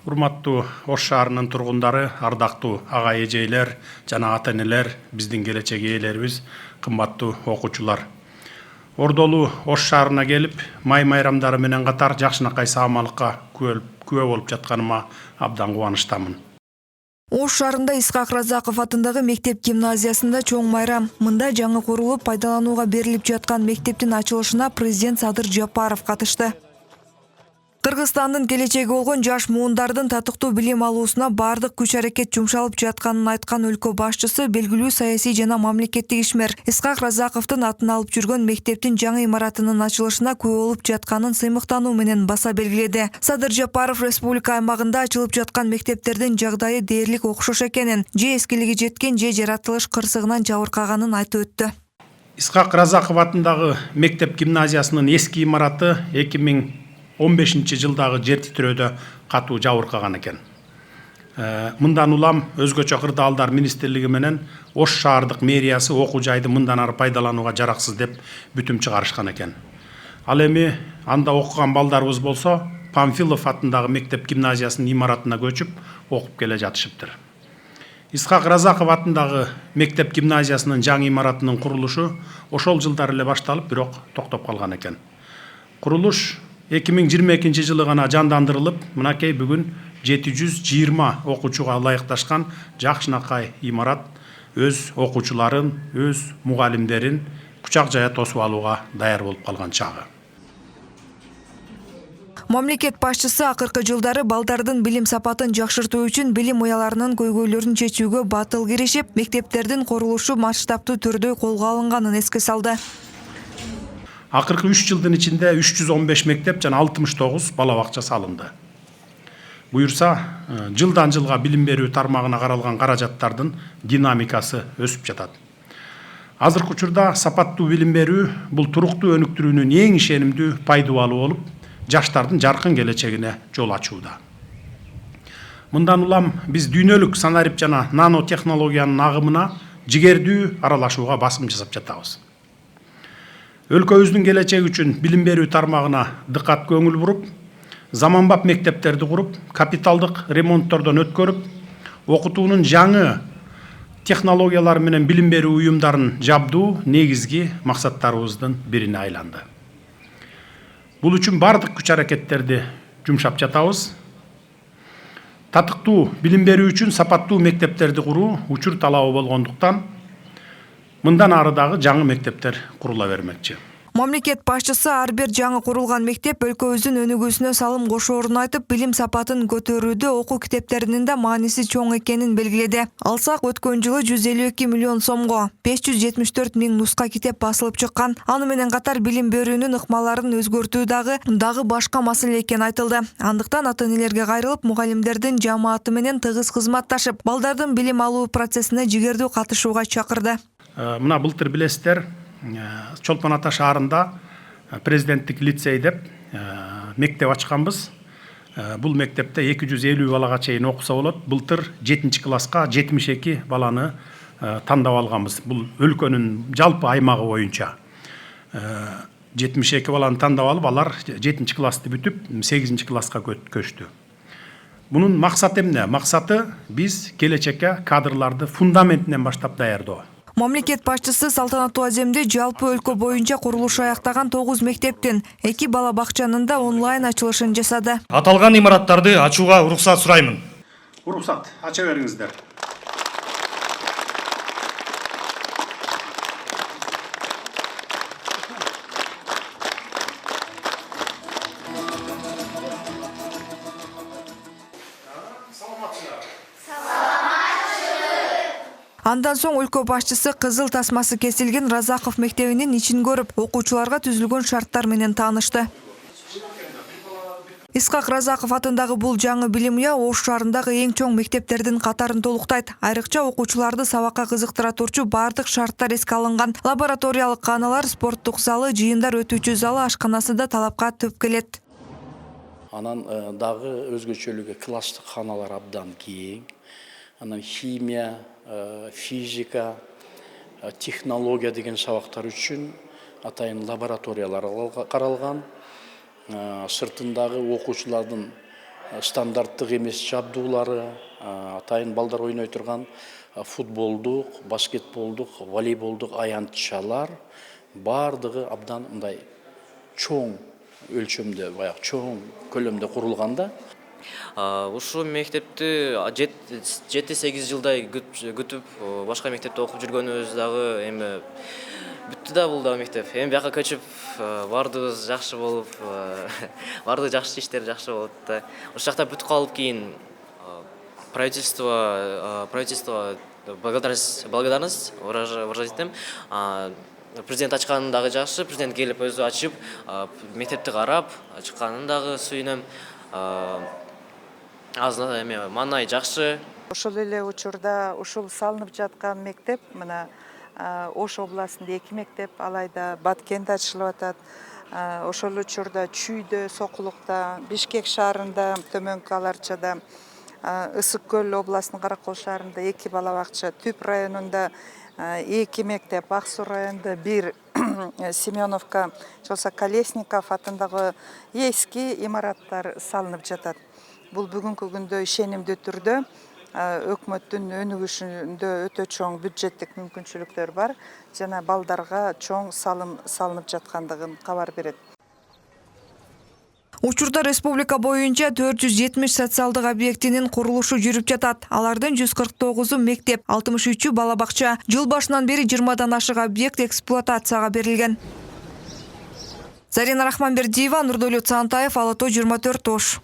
Урматтуу Ош шаарынын тургундары, ардактуу ага эжейлер жана ата-энелер, биздин келечек ээлерибиз, кымбаттуу окуучулар. Ордолуу Ош шаарына келип, май майрамдары менен катар жакшынакай саамалыкка күбө болуп жатканыма абдан кубанычтамын. Ош шаарында Исхак Разаков атындагы мектеп гимназиясында чоң майрам. Мында жаңы курулуп, пайдаланууга берилип жаткан мектептин ачылышына президент Садыр Жапаров катышты. Кыргызстандын келечеги болгон жаш муундардын татыктуу билим алуусуна бардык күч-аракет жумшалып жатканын айткан өлкө башчысы белгилүү саясий жана мамлекеттик ишмер Исхак Разаковдун атын алып жүргөн мектептин жаңы имаратынын ачылышына күбө болуп жатканын сыймыктануу менен баса белгиледи. Садыр Жапаров республика аймагында ачылып жаткан мектептердин жагдайы дээрлик окшош экенин, же эскилиги жеткен, же жаратылыш кырсыгынан жабыркаганын айтып өттү. Исхак Разаков атындагы мектеп гимназиясынын эски имараты 2015-жылдагы жер титирөөдө катуу жабыркаган экен. Мындан улам өзгөчө кырдаалдар министрлиги менен Ош шаардык мэриясы окуу жайды мындан ары пайдаланууга жараксыз деп бүтүм чыгарышкан экен. Ал эми анда окуган балдарыбыз болсо Памфилов атындагы мектеп гимназиясынын имаратына көчүп окуп келе жатышыптыр. Исхак Разаков атындагы мектеп гимназиясынын жаңы имаратынын курулушу ошол жылдары эле башталып, бирок токтоп калган экен. Курулуш 2022-жылы гана жандандырылып, мынакей бүгүн 720 окуучуга ылайыкташкан жакшынакай имарат өз окуучуларын, өз мугалимдерин кучак жая тосуп алууга даяр болуп калган чагы. Мамлекет башчысы акыркы жылдары балдардын билим сапатын жакшыртуу үчүн билим уяларынын көйгөйлөрүн чечүүгө батыл киришип, мектептердин курулушу масштабтуу түрдө колго алынганын эске салды. Акыркы 3 жылдын ичинде 315 мектеп жана 69 бала бакча салынды. Буюрса, жылдан жылга билим берүү тармагына каралган каражаттардын динамикасы өсүп жатат. Азыркы учурда сапаттуу билим берүү бул туруктуу өнүктүрүүнүн эң ишенимдүү пайдубалы болуп, жаштардын жаркын келечегине жол ачууда. Мындан улам биз дүйнөлүк санарип жана нанотехнологиянын агымына жигердүү аралашууга басым жасап жатабыз. Өлкөбүздүн келечеги үчүн билим берүү тармагына дыккат көңүл буруп, заманбап мектептерди куруп, капиталдык ремонттордон өткөрүп, окутуунун жаңы технологиялары менен билим берүү уюмдарын жабдуу негизги максаттарыбыздын бирине айланды. Бул үчүн бардык күч-аракеттерди жумшап жатабыз. Татыктуу билим берүү үчүн сапаттуу мектептерди куруу учур талабы болгондуктан мындан ары дагы жаңы мектептер курула бермекчи. Мамлекет башчысы ар бир жаңы курулган мектеп өлкөбүздүн өнүгүүсүнө салым кошоорун айтып, билим сапатын көтөрүүдө окуу китептеринин да мааниси чоң экенин белгиледи. Алсак, өткөн жылы 152 миллион сомго 574 миң нуска китеп басылып чыккан. Аны менен катар билим берүүнүн ыкмаларын өзгөртүү дагы башка маселе экени айтылды. Андыктан ата-энелерге кайрылып, мугалимдердин жамааты менен тыгыз кызматташып, балдардын билим алуу процессине жигердүү катышууга чакырды. Мына былтыр билесиздер, Чолпон Ата шаарында президенттик лицей деп мектеп ачканбыз. Бул мектепте 250 балага чейин окуса болот. Былтыр 7-класска 72 баланы тандап алганбыз. Бул өлкөнүн жалпы аймагы боюнча 72 баланы тандап алып, алар 7-классты бүтүп 8-класска көчтү. Бунун максаты эмне? Максаты биз келечекке кадрларды фундаментинен баштап даярдоо. Мамлекет башчысы салтанаттуу аземде жалпы өлкө боюнча курулушу аяктаган 9 мектептин 2 бала бакчанын да онлайн ачылышын жасады. Аталган имараттарды ачууга уруксат сураймын. Уруксат, ача бериңиздер. Андан соң өлкө башчысы кызыл тасмасы кесилген Разаков мектебинин ичин көрүп, окуучуларга түзүлгөн шарттар менен таанышты. Исхак Разаков атындагы бул жаңы билим уя Ош шаарындагы эң чоң мектептердин катарын толуктайт. Айрыкча окуучуларды сабакка кызыктыра турчу бардык шарттар эске алынган. Лабораториялык кааналар, спорттук залы, жыйындар өтүүчү залы, ашканасы да талапка төп келет. Анан дагы өзгөчөлүгү класстык кааналар абдан кең. Анан химия, физика, технология деген сабактар үчүн атайын лабораториялар каралган. Сыртындагы окуучулардын стандарттық емес жабдуулары, атайын балдар ойнай тұрған футболдық, баскетболдық, волейболдық аянтчалар бардығы абдан мындай чоң өлчөмдө, баягы чоң көлөмдө курулганда. Ушу мектепти 7-8 жылдай күтүп, башка мектепте окуп жүргөнүбүз дагы эми бүттү да бул дагы мектеп. Эми бияка көчүп бардыбыз жакшы болуп, бардык жакшы иштер жакшы болот да. Ошол жакта бүтүп калып кийин правительство благодарность выражать этем. Президент ачканын дагы жакшы, президент келип өзү ачып, мектепти карап, ачканын дагы сүйүнөм. Азына эми маанай жакшы. Ошол эле учурда ушул салынып жаткан мектеп мына Ош областында 2 мектеп, алайда Баткенде ачылып атат. Ошол учурда Чүйдө, Сокулукта, Бишкек шаарында, Төмөнкү Аларчада, Ысык Көл областынын Каракол шаарында 2 бала бакча, Түп районунда 2 мектеп, Ак Суу районунда 1, Семеновка, болсо Колесников атындагы эски имараттар салынып жатат. Бул бүгүнкү күндө ишенимдүү түрдө өкмөттүн өнүгүшүндө өтө чоң бюджеттик мүмкүнчүлүктөр бар жана балдарга чоң салым салынып жаткандыгын кабар берет. Учурда республика боюнча 470 социалдык объектинин курулушу жүрүп жатат. Алардын 149 мектеп, 63 бала бакча. Жыл башынан бери 20дан ашык объект эксплуатацияга берилген. Зарина Рахманбердиева, Нурдолет Сантаев, Ала Тоо 24 Ош.